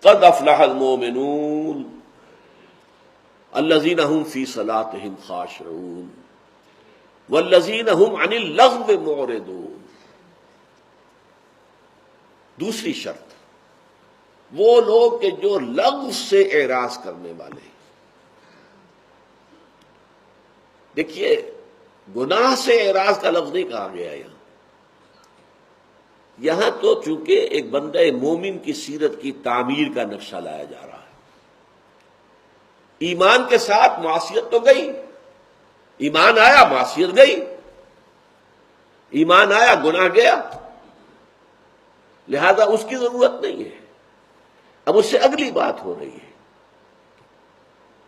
قد افلح المؤمنون الذین هم فی صلاتهم خاشعون والذین هم عن اللغو معرضون۔ دوسری شرط، وہ لوگ کہ جو لغو سے اعراض کرنے والے ہیں۔ دیکھیے، گناہ سے اعراض کا لفظ نہیں کہا گیا یہاں تو چونکہ ایک بندہ مومن کی سیرت کی تعمیر کا نقشہ لایا جا رہا ہے۔ ایمان کے ساتھ معصیت تو گئی، ایمان آیا معصیت گئی، ایمان آیا گناہ گیا، لہذا اس کی ضرورت نہیں ہے۔ اب اس سے اگلی بات ہو رہی ہے،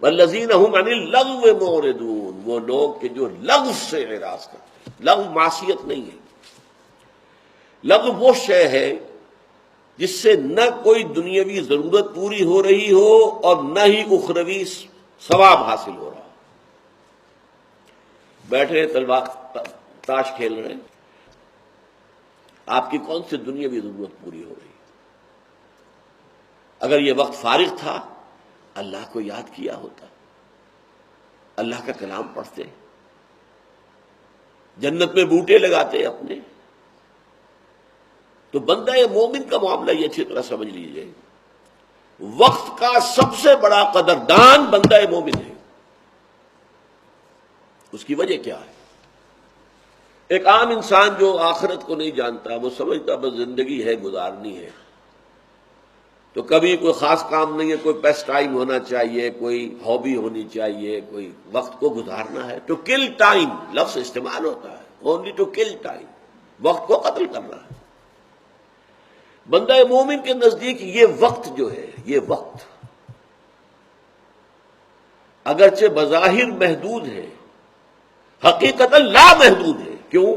والذین هم عن اللغو معرضون، وہ لوگ کہ جو لغو سے اعراض کرتے ہیں۔ لغو معصیت نہیں ہے، لغو وہ شے ہے جس سے نہ کوئی دنیاوی ضرورت پوری ہو رہی ہو اور نہ ہی اخروی ثواب حاصل ہو رہا ہو۔ بیٹھے تلوار تاش کھیل رہے ہیں، آپ کی کون سی دنیاوی ضرورت پوری ہو رہی؟ اگر یہ وقت فارغ تھا اللہ کو یاد کیا ہوتا، اللہ کا کلام پڑھتے، جنت میں بوٹے لگاتے اپنے، تو بندہ مومن کا معاملہ یہ اچھی طرح سمجھ لیجئے، وقت کا سب سے بڑا قدردان بندہ مومن ہے۔ اس کی وجہ کیا ہے؟ ایک عام انسان جو آخرت کو نہیں جانتا، وہ سمجھتا بس زندگی ہے، گزارنی ہے، تو کبھی کوئی خاص کام نہیں ہے، کوئی پیس ٹائم ہونا چاہیے، کوئی ہابی ہونی چاہیے، کوئی وقت کو گزارنا ہے، ٹو کل ٹائم لفظ استعمال ہوتا ہے، اونلی ٹو کل ٹائم، وقت کو قتل کرنا ہے۔ بندہ مومن کے نزدیک یہ وقت جو ہے، یہ وقت اگرچہ بظاہر محدود ہے، حقیقت لامحدود ہے۔ کیوں؟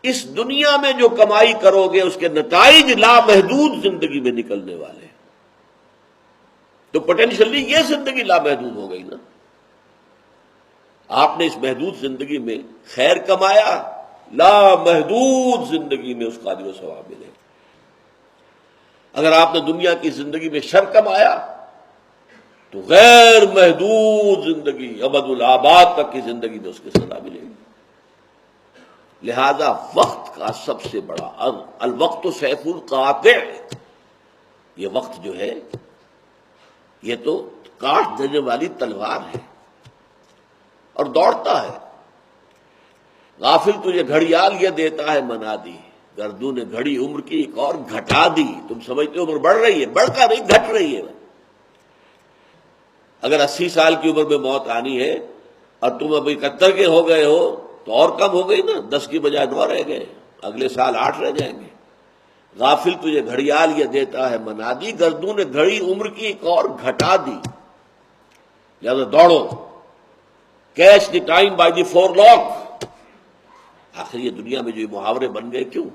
اس دنیا میں جو کمائی کرو گے اس کے نتائج لامحدود زندگی میں نکلنے والے، تو پوٹینشلی یہ زندگی لامحدود ہو گئی نا۔ آپ نے اس محدود زندگی میں خیر کمایا، لامحدود زندگی میں اس قادر و ثواب ملے۔ اگر آپ نے دنیا کی زندگی میں شر کمایا تو غیر محدود زندگی، ابد الآباد تک کی زندگی میں اس کی سزا ملے گی۔ لہذا وقت کا سب سے بڑا الوقت سیف القاطع، یہ وقت جو ہے یہ تو کاٹ دینے والی تلوار ہے اور دوڑتا ہے۔ غافل تجھے گھڑیال یہ دیتا ہے منادی، گردوں نے گھڑی عمر کی ایک اور گھٹا دی۔ تم سمجھتے عمر بڑھ رہی ہے، بڑھ کر نہیں، گھٹ رہی ہے۔ اگر 80 سال کی عمر میں موت آنی ہے اور تم ابھی 71 کے ہو گئے ہو تو اور کم ہو گئی نا، 10 کی بجائے 9 رہ گئے، اگلے سال 8 رہ جائیں گے۔ غافل تجھے گھڑیال یہ دیتا ہے منادی، گردوں نے گھڑی عمر کی ایک اور گھٹا دی۔ لہذا دوڑو، catch the time by the forelock. آخر یہ دنیا میں جو یہ محاورے بن گئے کیوں؟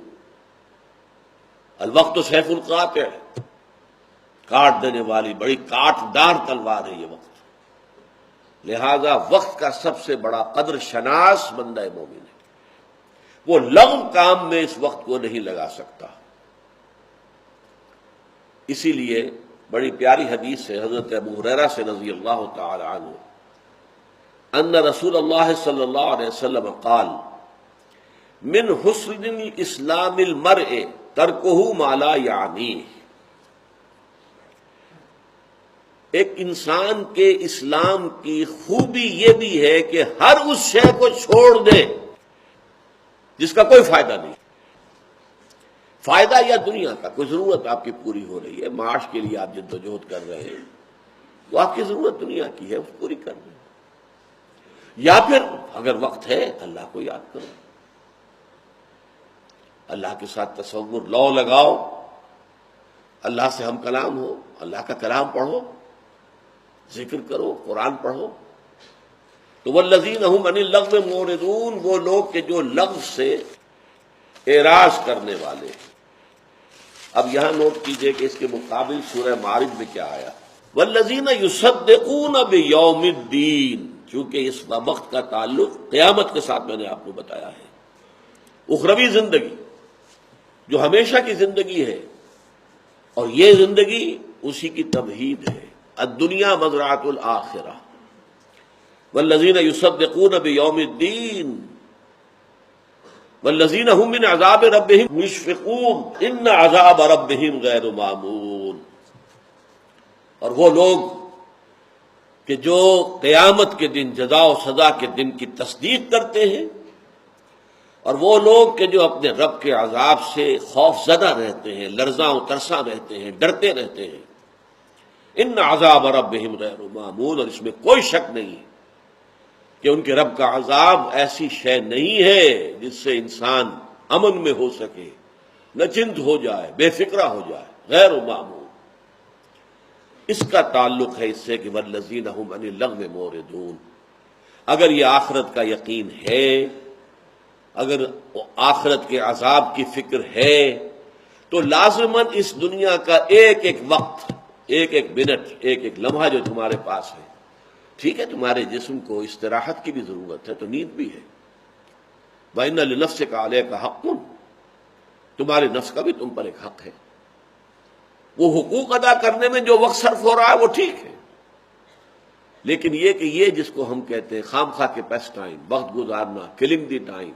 الوقت سیف القاطع، کاٹ دینے والی بڑی کاٹ دار تلوار ہے یہ وقت۔ لہذا وقت کا سب سے بڑا قدر شناس بندہ مومن ہے، وہ لغو کام میں اس وقت کو نہیں لگا سکتا۔ اسی لیے بڑی پیاری حدیث ہے حضرت ابو ہریرہ سے رضی اللہ تعالی عنہ، ان رسول اللہ صلی اللہ علیہ وسلم قال من حسن الاسلام المرء ترکہ ما لا یعنیہ۔ ایک انسان کے اسلام کی خوبی یہ بھی ہے کہ ہر اس شے کو چھوڑ دے جس کا کوئی فائدہ نہیں، فائدہ یا دنیا کا کوئی ضرورت آپ کی پوری ہو رہی ہے، معاش کے لیے آپ جدوجہد کر رہے ہیں، وہ آپ کی ضرورت دنیا کی ہے، اس کو پوری کر دیں، یا پھر اگر وقت ہے اللہ کو یاد کرو، اللہ کے ساتھ تصور لو لگاؤ، اللہ سے ہم کلام ہو، اللہ کا کلام پڑھو، ذکر کرو، قرآن پڑھو۔ تو والذین هم عن اللغو معرضون، وہ لوگ کہ جو لغو سے اعراض کرنے والے۔ اب یہاں نوٹ کیجئے کہ اس کے مقابل سورہ معارج میں کیا آیا، والذین یصدقون بیوم الدین، چونکہ اس وقت کا تعلق قیامت کے ساتھ میں نے آپ کو بتایا ہے۔ اخروی زندگی جو ہمیشہ کی زندگی ہے، اور یہ زندگی اسی کی تمہید ہے. الدنیا مزرعۃ الآخرہ والذین یصدقون بیوم الدین والذین هم من عذاب ربهم مشفقون ان عذاب ربهم غیر معمون. اور وہ لوگ کہ جو قیامت کے دن، جزا و سزا کے دن کی تصدیق کرتے ہیں، اور وہ لوگ کہ جو اپنے رب کے عذاب سے خوف زدہ رہتے ہیں، لرزاں و ترساں رہتے ہیں، ڈرتے رہتے ہیں. ان عذاب ربهم غیر معمون، اور اس میں کوئی شک نہیں کہ ان کے رب کا عذاب ایسی شے نہیں ہے جس سے انسان امن میں ہو سکے، نچند ہو جائے، بے فکرہ ہو جائے. غیر معمون اس کا تعلق ہے اس سے کہ والذین هم عن اللغو معرضون. اگر یہ آخرت کا یقین ہے، اگر آخرت کے عذاب کی فکر ہے، تو لازماً اس دنیا کا ایک ایک وقت، ایک ایک منٹ، ایک ایک لمحہ جو تمہارے پاس ہے، ٹھیک ہے تمہارے جسم کو استراحت کی بھی ضرورت ہے تو نیند بھی ہے. وَإِنَّ لِنَفْسِكَ عَلَيْكَ حَقٌّ، تمہارے نفس کا بھی تم پر ایک حق ہے. وہ حقوق ادا کرنے میں جو وقت صرف ہو رہا ہے وہ ٹھیک ہے، لیکن یہ کہ یہ جس کو ہم کہتے ہیں خام خواہ کے پیس ٹائم، وقت گزارنا، کلنگ دی ٹائم،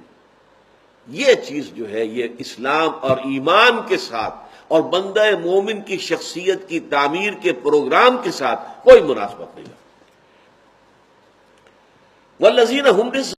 یہ چیز جو ہے یہ اسلام اور ایمان کے ساتھ اور بندہ مومن کی شخصیت کی تعمیر کے پروگرام کے ساتھ کوئی مناسبت نہیں ہے. والذین هم